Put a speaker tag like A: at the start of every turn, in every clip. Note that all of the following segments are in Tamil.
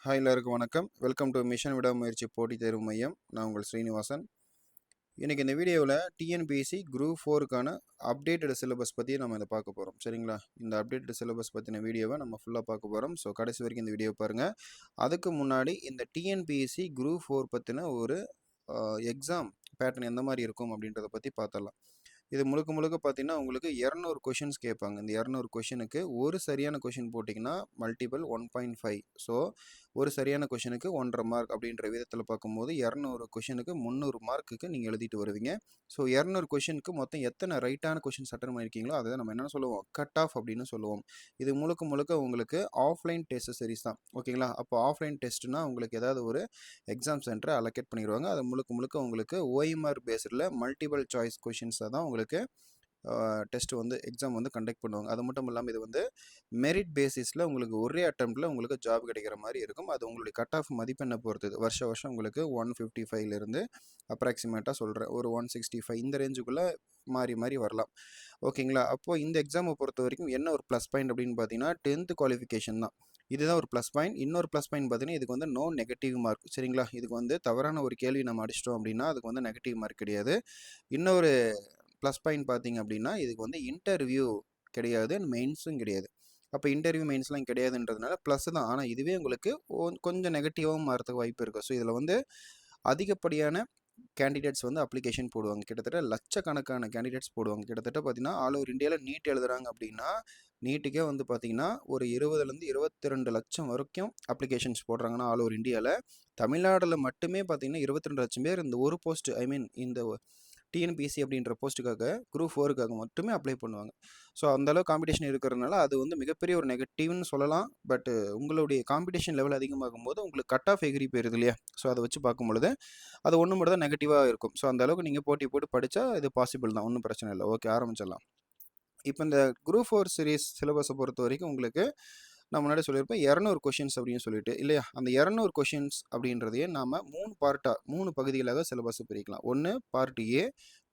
A: ஹாய் எல்லாருக்கும் வணக்கம். வெல்கம் டு மிஷன் விடாமுயற்சி போட்டித் தேர்வு மையம். நான் உங்கள் ஸ்ரீனிவாசன். இன்றைக்கி இந்த வீடியோவில் டிஎன்பிஎஸ்சி குரூப் 4க்கான அப்டேட்டட் சிலபஸ் பற்றி நம்ம இதை பார்க்க போகிறோம். சரிங்களா? இந்த அப்டேட்டட் சிலபஸ் பற்றின வீடியோவை நம்ம ஃபுல்லாக பார்க்க போகிறோம். ஸோ கடைசி வரைக்கும் இந்த வீடியோ பாருங்கள். அதுக்கு முன்னாடி இந்த டிஎன்பிஎஸ்சி குரூப் 4 பற்றின ஒரு எக்ஸாம் பேட்டர்ன் எந்த மாதிரி இருக்கும் அப்படின்றத பற்றி பார்த்துடலாம். இது முழுக்க முழுக்க பார்த்தீங்கன்னா உங்களுக்கு 200 கொஷின்ஸ் கேட்பாங்க. இந்த 200 கொஷினுக்கு ஒரு சரியான கொஷின் போட்டிங்கன்னா மல்டிபிள் 1.5. ஸோ ஒரு சரியான கொஷினுக்கு 1.5 மார்க் அப்படின்ற விதத்தில் பார்க்கும்போது 200 கொஷினுக்கு 300 மார்க்குக்கு நீங்கள் எழுதிட்டு வருவீங்க. ஸோ 200 கொஷினுக்கு மொத்தம் எத்தனை ரைட்டான கொஷின்ஸ் அட்டன் பண்ணியிருக்கீங்களோ அதை நம்ம என்ன சொல்லுவோம், கட் ஆஃப் அப்படின்னு சொல்லுவோம். இது முழுக்க முழுக்க உங்களுக்கு ஆஃப்லைன் டெஸ்ட் சீரிஸ் தான். ஓகேங்களா? அப்போ ஆஃப்லைன் டெஸ்ட்னா உங்களுக்கு ஏதாவது ஒரு எக்ஸாம் சென்டரை அலோகேட் பண்ணிடுவாங்க. அது முழுக்க முழுக்க உங்களுக்கு ஓஎம்ஆர் பேஸில் மல்டிபிள் சாய்ஸ் கொஷின்ஸை தான் உங்களுக்கு டெஸ்ட் வந்து எக்ஸாம் வந்து கண்டக்ட் பண்ணுவாங்க. அது மட்டும் இல்லாமல் இது வந்து மெரிட் பேசிஸில் உங்களுக்கு ஒரே அட்டெம்ப்டில் உங்களுக்கு ஜாப் கிடைக்கிற மாதிரி இருக்கும். அது உங்களுடைய கட் ஆஃப் மதிப்பெண்ணை பொறுத்தது. வருஷம் உங்களுக்கு 155லேருந்து அப்ராக்சிமேட்டாக சொல்கிறேன் ஒரு 165 இந்த ரேஞ்சுக்குள்ளே மாறி வரலாம். ஓகேங்களா? அப்போது இந்த எக்ஸாமை பொறுத்த வரைக்கும் என்ன ஒரு ப்ளஸ் பாயிண்ட் அப்படின்னு பார்த்தீங்கன்னா 10th குவாலிஃபிகேஷன் தான். இதுதான் ஒரு ப்ளஸ் பாயிண்ட். இன்னொரு ப்ளஸ் பாயிண்ட் பார்த்தீங்கன்னா இதுக்கு வந்து நோ நெகட்டிவ் மார்க். சரிங்களா? இதுக்கு வந்து தவறான ஒரு கேள்வி நம்ம அடிச்சிட்டோம் அப்படின்னா அதுக்கு வந்து நெகட்டிவ் மார்க் கிடையாது. இன்னொரு ப்ளஸ் பாயிண்ட் பார்த்தீங்க அப்படின்னா இதுக்கு வந்து இன்டர்வியூ கிடையாது, மெயின்ஸும் கிடையாது. அப்போ இன்டர்வியூ மெயின்ஸ்லாம் கிடையாதுன்றதுனால ப்ளஸ் தான். ஆனால் இதுவே உங்களுக்கு கொஞ்சம் நெகட்டிவாகவும் மாறதுக்கு வாய்ப்பு இருக்குது. ஸோ இதில் வந்து அதிகப்படியான கேண்டிடேட்ஸ் வந்து அப்ளிகேஷன் போடுவாங்க. கிட்டத்தட்ட லட்சக்கணக்கான கேண்டிடேட்ஸ் போடுவாங்க. கிட்டத்தட்ட பார்த்தீங்கன்னா ஆல் ஓவர் இந்தியாவில் நீட் எழுதுறாங்க அப்படின்னா நீட்டுக்கே வந்து பார்த்தீங்கன்னா ஒரு 20லேருந்து 22 லட்சம் வரைக்கும் அப்ளிகேஷன்ஸ் போடுறாங்கன்னா ஆல் ஓவர் இந்தியாவில். தமிழ்நாட்டில் மட்டுமே பார்த்தீங்கன்னா 22 லட்சம் பேர் இந்த ஒரு போஸ்ட் இந்த டிஎன்பிஎஸ்சி அப்படின்ற போஸ்ட்டுக்காக குரூப் 4க்காக மட்டுமே அப்ளை பண்ணுவாங்க. ஸோ அந்தளவு காம்படிஷன் இருக்கிறதுனால அது வந்து மிகப்பெரிய ஒரு நெகட்டிவ்னு சொல்லலாம். பட்டு உங்களுடைய காம்படிஷன் லெவல் அதிகமாகும் போது உங்களுக்கு கட் ஆஃப் எகிரி போயிருது இல்லையா? ஸோ அதை வச்சு பார்க்கும்பொழுது அது ஒன்று மட்டும் தான் நெகட்டிவாக இருக்கும். ஸோ அந்த அளவுக்கு நீங்கள் போட்டி போட்டு படித்தா இது பாசிபிள் தான், ஒன்றும் பிரச்சனை இல்லை. ஓகே, ஆரம்பிச்சிடலாம். இப்போ இந்த குரூப் 4 சீரிஸ் சிலபஸை பொறுத்த வரைக்கும் உங்களுக்கு நான் முன்னாடி சொல்லியிருப்பேன் 200 கொஷின்ஸ் அப்படின்னு சொல்லிட்டு இல்லையா? அந்த 200 கொஷின்ஸ் அப்படின்றதையே நாம் 3 பகுதிகளாக சிலபஸை பிரிக்கலாம். ஒன்று part A,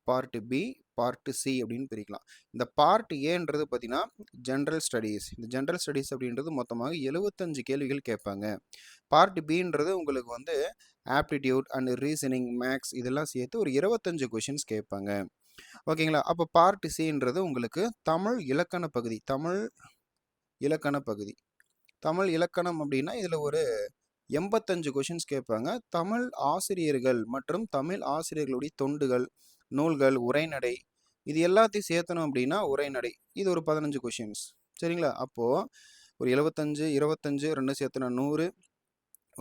A: part B, part C அப்படின்னு பிரிக்கலாம். இந்த பார்ட் ஏன்றது பார்த்தீங்கன்னா ஜென்ரல் ஸ்டடீஸ். இந்த ஜென்ரல் ஸ்டடீஸ் அப்படின்றது மொத்தமாக 75 கேள்விகள் கேட்பாங்க. பார்ட் பின்றது உங்களுக்கு வந்து ஆப்டிடியூட் அண்ட் ரீசனிங், மேக்ஸ் இதெல்லாம் சேர்த்து ஒரு 25 கொஷின்ஸ் கேட்பாங்க. ஓகேங்களா? அப்போ பார்ட் சின்றது உங்களுக்கு தமிழ் இலக்கண பகுதி. தமிழ் இலக்கணம் அப்படின்னா இதில் ஒரு 85 கொஷின்ஸ் கேட்பாங்க. தமிழ் ஆசிரியர்கள் மற்றும் தமிழ் ஆசிரியர்களுடைய தொண்டுகள், நூல்கள், உரைநடை இது எல்லாத்தையும் சேர்த்தணும் அப்படின்னா உரைநடை இது ஒரு 15 கொஷின்ஸ். சரிங்களா? அப்போது ஒரு 75, 25 2 சேர்த்துனா 100,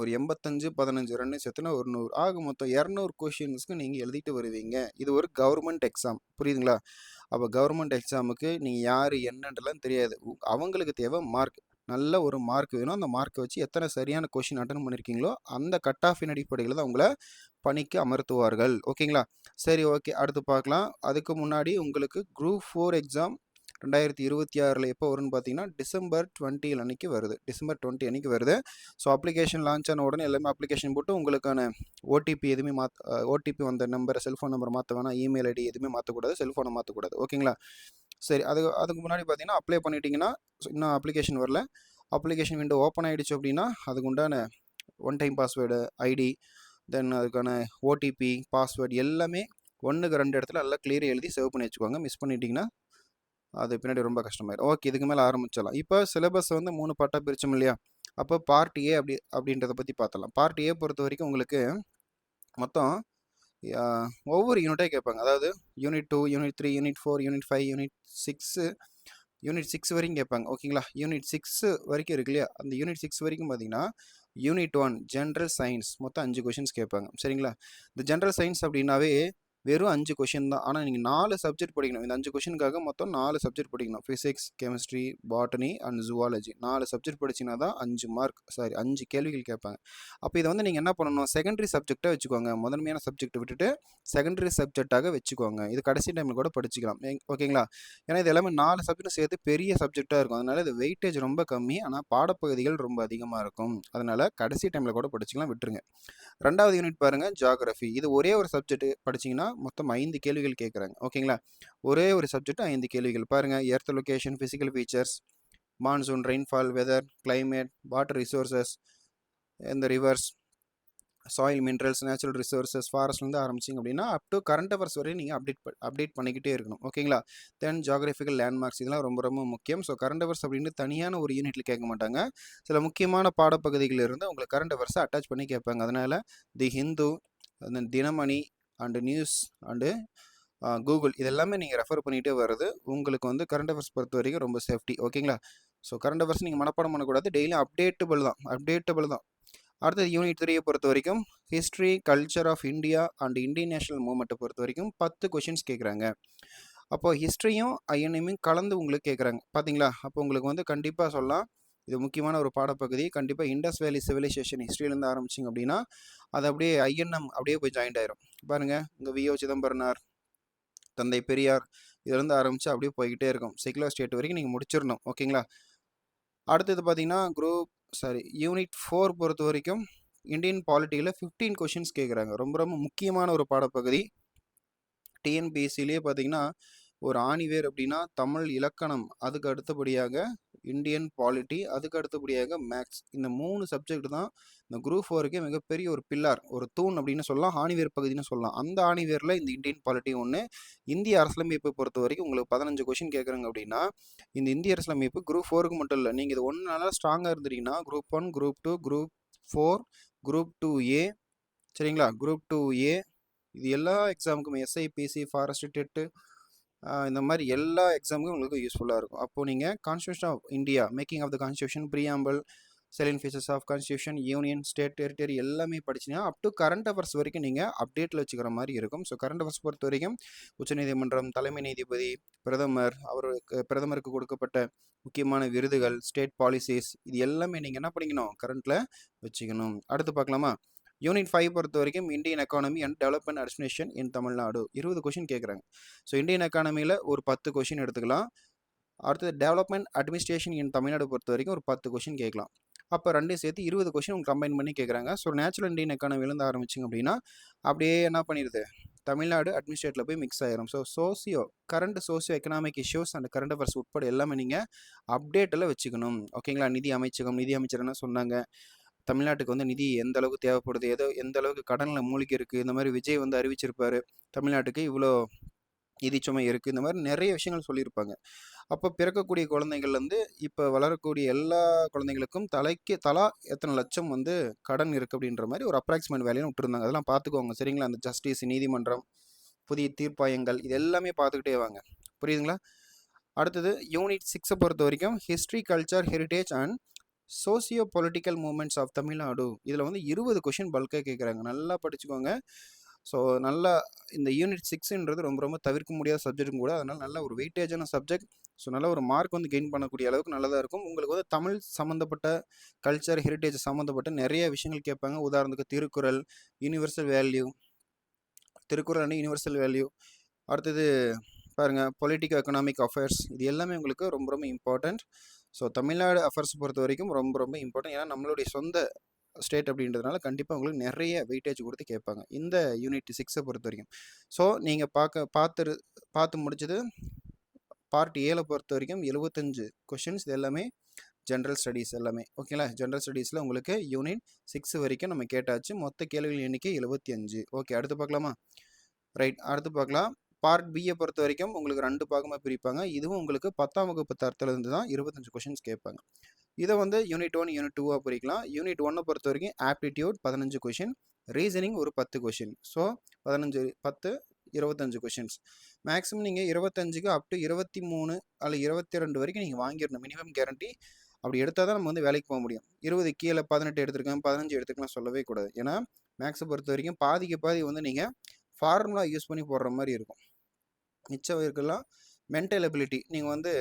A: ஒரு 85, 15 2 சேர்த்துனா ஒரு 100, ஆக மொத்தம் 200 கொஷின்ஸ்க்கு நீங்கள் எழுதிட்டு வருவீங்க. இது ஒரு கவர்மெண்ட் எக்ஸாம், புரியுதுங்களா? அப்போ கவர்மெண்ட் எக்ஸாமுக்கு நீங்கள் யார் என்னன்றலாம் தெரியாது. அவங்களுக்கு தேவை மார்க். நல்ல ஒரு மார்க் வேணும். அந்த மார்க்கை வச்சு எத்தனை சரியான கொஷின் அட்டன் பண்ணியிருக்கீங்களோ அந்த கட் ஆஃபின் அடிப்படையில் தான் உங்களை பணிக்கு அமர்த்துவார்கள். ஓகேங்களா? சரி, ஓகே, அடுத்து பார்க்கலாம். அதுக்கு முன்னாடி உங்களுக்கு குரூப் 4 எக்ஸாம் 2026 எப்போ வரும்னு பார்த்தீங்கன்னா டிசம்பர் 20 அன்னைக்கு வருது. டிசம்பர் 20 அன்னைக்கு வருது. ஸோ அப்ளிகேஷன் லான்ச் ஆன உடனே எல்லாமே அப்ளிகேஷன் போட்டு உங்களுக்கான ஓடிபி எதுவுமே ஓடிபி வந்த நம்பரை செல்ஃபோன் நம்பர் மாற்ற வேணாம், இமெயில் ஐடி எதுவுமே மாற்றக்கூடாது, செல்ஃபோனை மாற்றக்கூடாது. ஓகேங்களா? சரி, அதுக்கு முன்னாடி பார்த்தீங்கன்னா அப்ளை பண்ணிட்டீங்கன்னா இன்னும் அப்ளிகேஷன் வரல, அப்ளிகேஷன் விண்டோ ஓப்பன் ஆகிடுச்சு அப்படின்னா அதுக்கு உண்டான ஒன் டைம் பாஸ்வேர்டு, ஐடி, தென் அதுக்கான ஓடிபி, பாஸ்வேர்டு எல்லாமே 1க்கு 2 இடத்துல நல்லா கிளியராக எழுதி சேவ் பண்ணி வச்சுக்கோங்க. மிஸ் பண்ணிட்டீங்கன்னா அது பின்னாடி ரொம்ப கஷ்டமாயிடும். ஓகே, இதுக்கு மேலே ஆரம்பிச்சிடலாம். இப்போ சிலபஸ் வந்து 3 பார்ட்டாக பிரிச்சோம் இல்லையா? அப்போ பார்ட் ஏ அப்படின்றத பற்றி பார்த்தலாம். பார்ட் ஏ பொறுத்த வரைக்கும் உங்களுக்கு மொத்தம் ஒவ்வொரு யூனிட்டாக கேட்பாங்க. அதாவது unit 2, unit 3, unit 4, unit 5, unit 6 வரைக்கும் கேட்பாங்க. ஓகேங்களா? யூனிட் 6 வரைக்கும் இருக்கு இல்லையா? அந்த யூனிட் 6 வரைக்கும் பார்த்தீங்கன்னா யூனிட் 1 ஜென்ரல் சயின்ஸ் மொத்தம் 5 கொஷின்ஸ் கேட்பாங்க. சரிங்களா? இந்த ஜென்ரல் சயின்ஸ் அப்படின்னாவே வெறும் 5 கொஷின் தான். ஆனால் நீங்கள் 4 சப்ஜெக்ட் படிக்கணும். இந்த 5 கொஷினுக்காக மொத்தம் 4 சப்ஜெக்ட் படிக்கணும். Physics, chemistry, botany and zoology 4 subject படிச்சிங்கன்னா தான் 5 கேள்விகள் கேட்பாங்க. அப்போ இதை வந்து நீங்கள் என்ன பண்ணணும், செகண்டரி சப்ஜெக்டாக வச்சுக்கோங்க. முதன்மையான சப்ஜெக்ட் விட்டுட்டு செகண்டரி சப்ஜெக்டாக வச்சுக்கோங்க. இது கடைசி டைமில் கூட படிச்சுக்கலாம். ஓகேங்களா? ஏன்னா இது எல்லாமே 4 சப்ஜெக்ட் சேர்த்து பெரிய சப்ஜெக்டாக இருக்கும். அதனால் இது வெயிட்டேஜ் ரொம்ப கம்மி, ஆனால் பாடப்பகுதிகள் ரொம்ப அதிகமாக இருக்கும். அதனால் கடைசி டைமில் கூட படிச்சுக்கலாம், விட்டுருங்க. 2வது யூனிட் பாருங்கள், ஜியாகிரஃபி. இது ஒரே ஒரு சப்ஜெக்ட் படிச்சிங்கன்னா மொத்தம் 5 கேள்விகள் கேட்குறாங்க. ஓகேங்களா? ஒரே ஒரு சப்ஜெக்ட் 5 கேள்விகள். பாருங்கள், earth location, physical features, monsoon, rainfall, weather, climate, water resources, இந்த rivers, soil minerals, natural resources, ஃபாரஸ்ட்லேருந்து ஆரம்பிச்சிங்க அப்படின்னா அப் டு கரண்ட் அவர்ஸ் வரையும் நீங்கள் அப்டேட் பண்ணிக்கிட்டே இருக்கணும். ஓகேங்களா? தென் ஜியாகிரபிக்கல் லேண்ட்மார்க்ஸ், இதெல்லாம் ரொம்ப ரொம்ப முக்கியம். ஸோ கரண்ட் அவர்ஸ் அப்படின்னு தனியான ஒரு யூனிட்டில் கேட்க மாட்டாங்க. சில முக்கியமான பாடப்பகுதிகளில் இருந்து உங்களுக்கு கரண்ட் அவர்ஸை அட்டாச் பண்ணி கேட்பாங்க. அதனால் the Hindu, Dinamani and news and Google இதெல்லாமே நீங்கள் ரெஃபர் பண்ணிகிட்டே வர்றது உங்களுக்கு வந்து கரண்ட் அவர்ஸ் பொறுத்த வரைக்கும் ரொம்ப சேஃப்டி. ஓகேங்களா? ஸோ கரண்ட் அவர்ஸ் நீங்கள் மனப்பாடம் பண்ணக்கூடாது, டெய்லியும் அப்டேட்டபிள் தான். அடுத்தது யூனிட் 3 பொறுத்த வரைக்கும் history, culture of India and Indian national மூவ்மெண்ட்டை பொறுத்த வரைக்கும் 10 கொஷின்ஸ் கேட்குறாங்க. அப்போ ஹிஸ்ட்ரியும் ஐஎன்எம்மையும் கலந்து உங்களுக்கு கேட்குறாங்க பார்த்தீங்களா? அப்போ உங்களுக்கு வந்து கண்டிப்பாக சொல்லலாம் இது முக்கியமான ஒரு பாடப்பகுதி. கண்டிப்பாக இண்டஸ் வேலி சிவிலைசேஷன் ஹிஸ்ட்ரியிலேருந்து ஆரம்பிச்சிங்க அப்படின்னா அது அப்படியே ஐஎன்எம் அப்படியே போய் ஜாயின்ட் ஆயிரும். பாருங்கள், இங்கே விஓ சிதம்பரனார், தந்தை பெரியார், இதுலேருந்து ஆரம்பித்து அப்படியே போய்கிட்டே இருக்கும். செக்குலர் ஸ்டேட் வரைக்கும் நீங்கள் முடிச்சிடணும். ஓகேங்களா? அடுத்தது பார்த்தீங்கன்னா யூனிட் 4 பொறுத்த வரைக்கும் இந்தியன் பாலிட்டியில் 15 கொஷின்ஸ் கேட்குறாங்க. ரொம்ப ரொம்ப முக்கியமான ஒரு பாடப்பகுதி. டிஎன்பிஎஸ்சிலேயே பார்த்தீங்கன்னா ஒரு ஆணிவேர் அப்படின்னா தமிழ் இலக்கணம், அதுக்கு அடுத்தபடியாக இந்தியன் பாலிட்டி, அதுக்கு அடுத்தபடியாக மேக்ஸ். இந்த 3 சப்ஜெக்ட் தான் இந்த குரூப் 4க்கே மிகப்பெரிய ஒரு பில்லார், ஒரு தூண் அப்படின்னு சொல்லலாம், ஆணிவேர் பகுதின்னு சொல்லலாம். அந்த ஆணிவேரில் இந்த இந்தியன் பாலிட்டி ஒன்று. இந்திய அரசியலமைப்பை பொறுத்த வரைக்கும் உங்களுக்கு 15 கொஷின் கேட்குறாங்க அப்படின்னா இந்த இந்திய அரசியலமைப்பு குரூப் 4க்கு மட்டும் இல்லை, நீங்கள் இது ஒன்று நல்லா ஸ்ட்ராங்காக இருந்துட்டீங்கன்னா group 1, group 2, group 4, group 2A, சரிங்களா, குரூப் 2A இது எல்லா எக்ஸாமுக்குமே எஸ்ஐபிசி, ஃபாரஸ்ட், டெட்டு, இந்த மாதிரி எல்லா எக்ஸாமுக்கும் உங்களுக்கு யூஸ்ஃபுல்லாக இருக்கும். அப்போது நீங்கள் constitution of India, making of the constitution, preamble, salient features of constitution, union, state, territory எல்லாமே படிச்சிங்கன்னா அப் டு கரண்ட் அவர்ஸ் வரைக்கும் நீங்கள் அப்டேட்டில் வச்சுக்கிற மாதிரி இருக்கும். ஸோ கரண்ட் அவர்ஸ் பொறுத்த வரைக்கும் உச்சநீதிமன்றம், தலைமை நீதிபதி, பிரதமருக்கு கொடுக்கப்பட்ட முக்கியமான விருதுகள், ஸ்டேட் பாலிசிஸ், இது எல்லாமே நீங்கள் என்ன பண்ணிக்கணும், கரண்ட்டில் வச்சுக்கணும். அடுத்து பார்க்கலாமா? யூனிட் 5 பொறுத்த வரைக்கும் Indian economy and development administration in Tamil Nadu 20 question கேட்குறாங்க. ஸோ இந்தியன் எக்கானமியில் ஒரு 10 கொஷின் எடுத்துக்கலாம். அடுத்தது டெவலப்மெண்ட் அட்மினிஸ்ட்ரேஷன் இன் தமிழ்நாடு பொறுத்த வரைக்கும் ஒரு 10 கொஷின் கேட்கலாம். அப்போ ரெண்டையும் சேர்த்து 20 கொஷின் உங்களுக்கு கம்பைன் பண்ணி கேட்குறாங்க. ஸோ நேச்சுரல் இந்தியன் எக்கானமிலேருந்து ஆரம்பிச்சிங்க அப்படின்னா அப்படியே என்ன பண்ணிடுது, தமிழ்நாடு அட்மினிஸ்ட்ரேட்டில் போய் மிக்ஸ் ஆயிரும். So current socio economic issues and current affairs உட்பட எல்லாமே நீங்கள் அப்டேட்டில் வச்சுக்கணும். ஓகேங்களா? நிதி அமைச்சர் என்ன சொன்னாங்க, தமிழ்நாட்டுக்கு வந்து நிதி எந்த அளவுக்கு தேவைப்படுது, எந்த அளவுக்கு கடனில் மூழ்கி இருக்குது, இந்த மாதிரி விஜய் வந்து அறிவிச்சிருப்பாரு தமிழ்நாட்டுக்கு இவ்வளோ நிதிச்சுமை இருக்குது, இந்த மாதிரி நிறைய விஷயங்கள் சொல்லியிருப்பாங்க. அப்போ பிறக்கக்கூடிய குழந்தைங்கள்லேருந்து இப்போ வளரக்கூடிய எல்லா குழந்தைங்களுக்கும் தலா எத்தனை லட்சம் வந்து கடன் இருக்குது அப்படின்ற மாதிரி ஒரு அப்ராக்சிமேட் வேலையும் விட்டுருந்தாங்க. அதெல்லாம் பார்த்துக்கோங்க, சரிங்களா? அந்த ஜஸ்டிஸ், நீதிமன்றம், புதிய தீர்ப்பாயங்கள், இது எல்லாமே பார்த்துக்கிட்டே வாங்க. புரியுதுங்களா? அடுத்தது யூனிட் 6 பொறுத்த வரைக்கும் history, culture, heritage and socio political movements of Tamil Nadu. இதில் வந்து 20 கொஷின் பல்காக கேட்குறாங்க. நல்லா படிச்சுக்கோங்க. ஸோ நல்லா இந்த யூனிட் 6ன்றது ரொம்ப ரொம்ப தவிர்க்க முடியாத சப்ஜெக்ட்டும் கூட. அதனால் நல்ல ஒரு வெயிட்டேஜான சப்ஜெக்ட். ஸோ நல்ல ஒரு மார்க் வந்து கெயின் பண்ணக்கூடிய அளவுக்கு நல்லதாக இருக்கும். உங்களுக்கு வந்து தமிழ் சம்மந்தப்பட்ட, கல்ச்சர், ஹெரிட்டேஜ் சம்மந்தப்பட்ட நிறைய விஷயங்கள் கேட்பாங்க. உதாரணத்துக்கு திருக்குறள், யூனிவர்சல் வேல்யூ. அடுத்தது பாருங்கள், பொலிட்டிக்கோ எக்கனாமிக் அஃபேர்ஸ், இது எல்லாமே உங்களுக்கு ரொம்ப ரொம்ப இம்பார்ட்டண்ட். ஸோ தமிழ்நாடு அஃபேர்ஸ் பொறுத்த வரைக்கும் ரொம்ப ரொம்ப இம்பார்ட்டன்ட். ஏன்னா நம்மளுடைய சொந்த ஸ்டேட் அப்படின்றதுனால கண்டிப்பாக உங்களுக்கு நிறைய வெயிட்டேஜ் கொடுத்து கேட்பாங்க இந்த யூனிட் 6 பொறுத்த வரைக்கும். ஸோ நீங்கள் பார்த்து முடிச்சது பார்ட் ஏல பொறுத்த வரைக்கும் 75 கொஷின்ஸ். இது எல்லாமே ஜென்ரல் ஸ்டடீஸ் எல்லாமே. ஓகேங்களா? ஜென்ரல் ஸ்டடீஸில் உங்களுக்கு யூனிட் 6 வரைக்கும் நம்ம கேட்டாச்சு. மொத்த கேள்விகள் எண்ணிக்கை 75. ஓகே, அடுத்து பார்க்கலாமா? ரைட், அடுத்து பார்க்கலாம். பார்ட் பியை பொறுத்த வரைக்கும் உங்களுக்கு 2 பாகமாக பிரிப்பாங்க. இதுவும் உங்களுக்கு 10ஆம் வகுப்பு தரத்துலேருந்து தான் 25 கொஷின்ஸ் கேட்பாங்க. இதை வந்து யூனிட் 1, யூனிட் 2 பிரிக்கலாம். யூனிட் 1 பொறுத்த வரைக்கும் ஆப்டிடியூட் 15 கொஷின், ரீசனிங் ஒரு 10 கொஷின். So 15, 10, 25 questions. மேக்ஸிமம் நீங்கள் 25க்கு அப் டு 23 அல்ல 22 வரைக்கும் நீங்கள் வாங்கிடணும், மினிமம் கேரண்டி. அப்படி எடுத்தால் தான் நம்ம வந்து வேலைக்கு போக முடியும். 20 கீழே 18 எடுத்துருக்கேன், 15 எடுத்துக்கலாம் சொல்லவே கூடாது. ஏன்னா மேக்ஸை பொறுத்த வரைக்கும் பாதிக்கு பாதி வந்து நீங்கள் ஃபார்முலா யூஸ் பண்ணி போடுற மாதிரி இருக்கும். மிச்சம் இருக்கலாம் மென்டல் எபிலிட்டி, நீங்கள் வந்து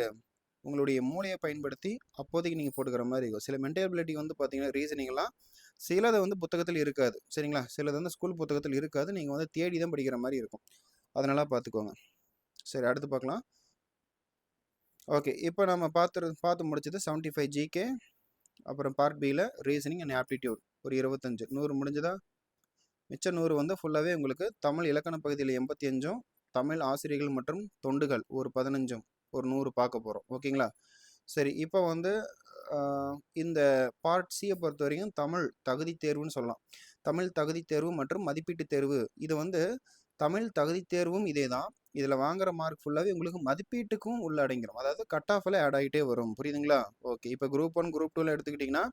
A: உங்களுடைய மூளையை பயன்படுத்தி அப்போதைக்கு நீங்கள் போட்டுக்கிற மாதிரி இருக்கும். சில மென்டல் எபிலிட்டி வந்து பார்த்தீங்கன்னா ரீசனிங்லாம் சிலது வந்து புத்தகத்தில் இருக்காது, சரிங்களா? சிலது வந்து ஸ்கூல் புத்தகத்தில் இருக்காது, நீங்கள் வந்து தேடி தான் படிக்கிற மாதிரி இருக்கும். அதனால பார்த்துக்கோங்க. சரி, அடுத்து பார்க்கலாம். ஓகே, இப்போ நம்ம பார்த்து முடிச்சது 75 ஜிகே, அப்புறம் பார்ட் பியில் ரீசனிங் அண்ட் ஆப்டிடியூட் ஒரு 25, 100 முடிஞ்சதா? மிச்சம் 100 வந்து ஃபுல்லாகவே உங்களுக்கு தமிழ் இலக்கண பகுதியில் 85, தமிழ் ஆசிரியர்கள் மற்றும் தொண்டுகள் ஒரு 15, ஒரு 100 பார்க்க போகிறோம். ஓகேங்களா? சரி, இப்போ வந்து இந்த பார்ட் சியை பொறுத்த வரைக்கும் தமிழ் தகுதி தேர்வுன்னு சொல்லலாம். தமிழ் தகுதி தேர்வு மற்றும் மதிப்பீட்டு தேர்வு. இது வந்து தமிழ் தகுதி தேர்வும் இதே தான். இதில் வாங்குற மார்க் ஃபுல்லாகவே உங்களுக்கு மதிப்பீட்டுக்கும் உள்ள அடங்கிடும். அதாவது கட் ஆஃபில் ஆட் ஆகிட்டே வரும். புரியுதுங்களா? ஓகே. இப்போ குரூப் 1 குரூப் 2ல எடுத்துக்கிட்டிங்கன்னா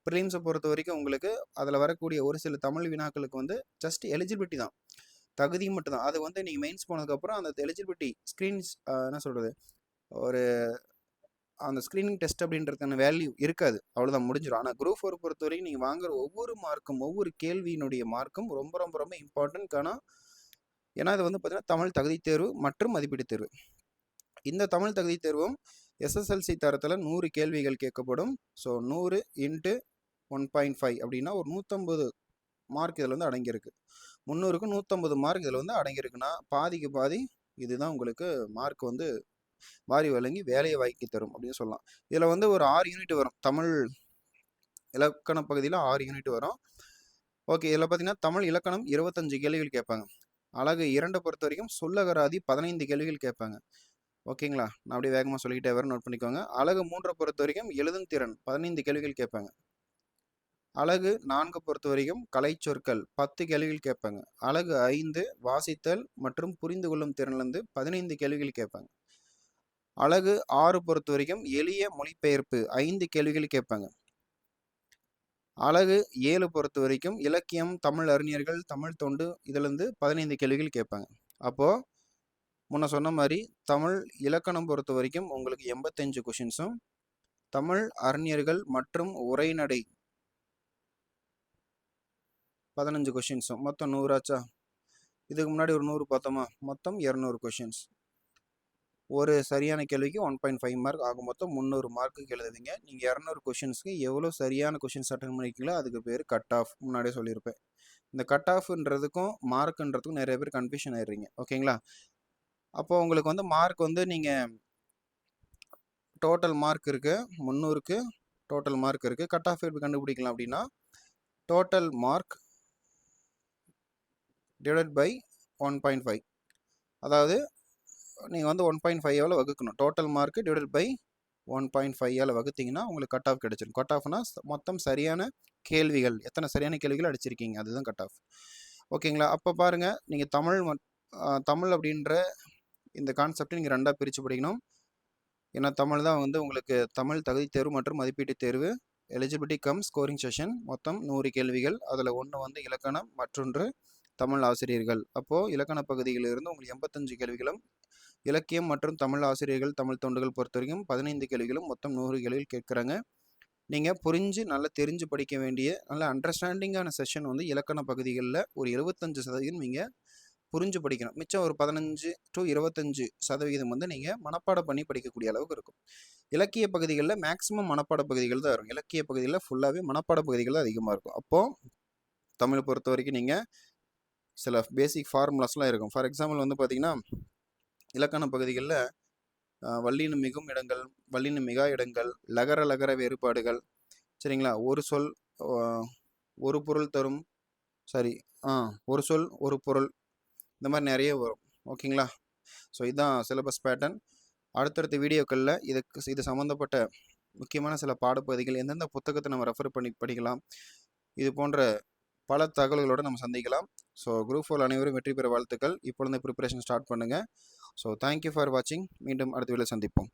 A: ப்ரிலிம்ஸை பொறுத்த வரைக்கும் உங்களுக்கு அதில் வரக்கூடிய ஒரு சில தமிழ் வினாக்களுக்கு வந்து ஜஸ்ட் எலிஜிபிலிட்டி தான், தகுதி மட்டும் தான். அது வந்து நீங்கள் மெயின்ஸ் போனதுக்கப்புறம் அந்த எலிஜிபிலிட்டி ஸ்க்ரீன்ஸ் என்ன சொல்கிறது, ஒரு அந்த ஸ்க்ரீனிங் டெஸ்ட் அப்படின்றதுக்கான வேல்யூ இருக்காது, அவ்வளோதான், முடிஞ்சிடும். ஆனால் குரூப் 4 பொறுத்த வரைக்கும் நீங்கள் வாங்குற ஒவ்வொரு மார்க்கும், ஒவ்வொரு கேள்வியினுடைய மார்க்கும் ரொம்ப ரொம்ப ரொம்ப இம்பார்ட்டன்ட். ஏன்னா இது வந்து பார்த்தீங்கன்னா தமிழ் தகுதி தேர்வு மற்றும் மதிப்பீட்டு தேர்வு. இந்த தமிழ் தகுதி தேர்வும் எஸ்எஸ்எல்சி தரத்தில் 100 கேள்விகள் கேட்கப்படும். ஸோ 100 × 1.5 அப்படின்னா ஒரு 150 மார்க் இதில் வந்து அடங்கியிருக்கு. 300க்கு 150 மார்க் இதில் வந்து அடங்கியிருக்குன்னா பாதிக்கு பாதி இதுதான் உங்களுக்கு மார்க் வந்து வாரி வழங்கி வேலையை வாங்கி தரும் அப்படின்னு சொல்லலாம். இதில் வந்து ஒரு 6 யூனிட் வரும். தமிழ் இலக்கண பகுதியில் 6 யூனிட் வரும். ஓகே. இதில் பார்த்தீங்கன்னா தமிழ் இலக்கணம் 25 கேள்விகள் கேட்பாங்க. அழகு 2 பொறுத்த வரைக்கும் சொல்லகராதி 15 கேள்விகள் கேட்பாங்க. ஓகேங்களா? நான் அப்படியே வேகமாக சொல்லிக்கிட்டே வரேன், நோட் பண்ணிக்கோங்க. அழகு 3 பொறுத்த வரைக்கும் எழுதும் திறன் 15 கேள்விகள் கேட்பாங்க. அழகு 4 பொறுத்த வரைக்கும் கலை சொற்கள் 10 கேள்விகள் கேட்பாங்க. அழகு 5 வாசித்தல் மற்றும் புரிந்து கொள்ளும் திறன்லேருந்து 15 கேள்விகள் கேட்பாங்க. அழகு 6 பொறுத்த வரைக்கும் எளிய மொழிபெயர்ப்பு 5 கேள்விகள் கேட்பாங்க. அழகு 7 பொறுத்த வரைக்கும் இலக்கியம், தமிழ் அறிஞர்கள், தமிழ் தொண்டு இதிலேருந்து 15 கேள்விகள் கேட்பாங்க. அப்போது முன்ன சொன்ன மாதிரி தமிழ் இலக்கணம் பொறுத்த வரைக்கும் உங்களுக்கு 85 கொஷின்ஸும், தமிழ் அறிஞர்கள் மற்றும் உரைநடை 15 கொஷின்ஸும், மொத்தம் 100 ஆச்சா? இதுக்கு முன்னாடி ஒரு 100 பார்த்தோமா? மொத்தம் 200 கொஷின்ஸ். ஒரு சரியான கேள்விக்கு 1.5 மார்க் ஆகும். மொத்தம் 300 மார்க்குக்கு எழுதுவீங்க. நீங்கள் 200 கொஷின்ஸ்க்கு எவ்வளோ சரியான கொஷின்ஸ் அட்டன் பண்ணிக்கீங்களோ அதுக்கு பேர் கட் ஆஃப். முன்னாடியே சொல்லியிருப்பேன். இந்த கட் ஆஃப்ன்றதுக்கும் மார்க்குன்றதுக்கும் நிறைய பேர் கன்ஃபியூஷன் ஆயிடுறீங்க. ஓகேங்களா? அப்போது உங்களுக்கு வந்து மார்க் வந்து நீங்கள் டோட்டல் மார்க் இருக்குது 300க்கு டோட்டல் மார்க் இருக்குது. கட் ஆஃப் எப்படி கண்டுபிடிக்கலாம் அப்படின்னா டோட்டல் மார்க் டிவைடட் பை 1.5. அதாவது நீங்கள் வந்து 1.5 வகுக்கணும். டோட்டல் மார்க்கு டிவைடட் பை 1.5 வகுத்தீங்கன்னா உங்களுக்கு கட் ஆஃப் கிடச்சிடும். கட் ஆஃப்னா மொத்தம் சரியான கேள்விகள், எத்தனை சரியான கேள்விகள் அடிச்சிருக்கீங்க, அதுதான் கட் ஆஃப். ஓகேங்களா? அப்போ பாருங்கள், நீங்கள் தமிழ் அப்படின்ற இந்த கான்செப்டை நீங்கள் 2ஆக பிரித்து படிக்கணும். ஏன்னா தமிழ் தான் வந்து உங்களுக்கு தமிழ் தகுதி தேர்வு மற்றும் மதிப்பீட்டு தேர்வு எலிஜிபிலிட்டி கம் ஸ்கோரிங் செஷன். மொத்தம் 100 கேள்விகள். அதில் ஒன்று வந்து இலக்கணம், மற்றொன்று தமிழ் ஆசிரியர்கள். அப்போது இலக்கண பகுதியிலிருந்து உங்களுக்கு 85 கேள்விகளும், இலக்கியம் மற்றும் தமிழ் ஆசிரியர்கள், தமிழ் தொண்டுகள் பொறுத்த வரைக்கும் 15 கேள்விகளும், மொத்தம் 100 கேள்விகள் கேட்குறாங்க. நீங்கள் புரிஞ்சு நல்லா தெரிஞ்சு படிக்க வேண்டிய நல்ல அண்டர்ஸ்டாண்டிங்கான செஷன் வந்து இலக்கண பகுதிகளில் ஒரு 75% நீங்கள் புரிஞ்சு படிக்கணும். மிச்சம் ஒரு 15 to 25% வந்து நீங்கள் மனப்பாடம் பண்ணி படிக்கக்கூடிய அளவுக்கு இருக்கும். இலக்கிய பகுதிகளில் மேக்ஸிமம் மனப்பாட பகுதிகள் தான் இருக்கும். இலக்கிய பகுதிகளில் ஃபுல்லாகவே மனப்பாட பகுதிகள் தான் அதிகமாக இருக்கும். அப்போது தமிழ் பொறுத்த வரைக்கும் நீங்கள் சில பேசிக் ஃபார்முலாஸ்லாம் இருக்கும். ஃபார் எக்ஸாம்பிள் வந்து பார்த்திங்கன்னா இலக்கண பகுதிகளில் வல்லினம் மிகும் இடங்கள், வல்லினம் மிகா இடங்கள், லகர லகர வேறுபாடுகள், சரிங்களா, ஒரு சொல் ஒரு பொருள் தரும், சரி ஒரு சொல் ஒரு பொருள், இந்த மாதிரி நிறைய வரும். ஓகேங்களா? ஸோ இதுதான் சிலபஸ் பேட்டர்ன். அடுத்தடுத்த வீடியோக்களில் இது சம்மந்தப்பட்ட முக்கியமான சில பாடப்பகுதிகள் எந்தெந்த புத்தகத்தை நம்ம ரெஃபர் பண்ணி படிக்கலாம், இது போன்ற பல தகவல்களோடு நம்ம சந்திக்கலாம். ஸோ குரூப் 4 அனைவரும் வெற்றி பெற வாழ்த்துக்கள். இப்பொழுது ப்ரிப்பரேஷன் ஸ்டார்ட் பண்ணுங்கள். ஸோ தேங்க்யூ ஃபார் வாட்சிங். மீண்டும் அடுத்த வீடியோவில் சந்திப்போம்.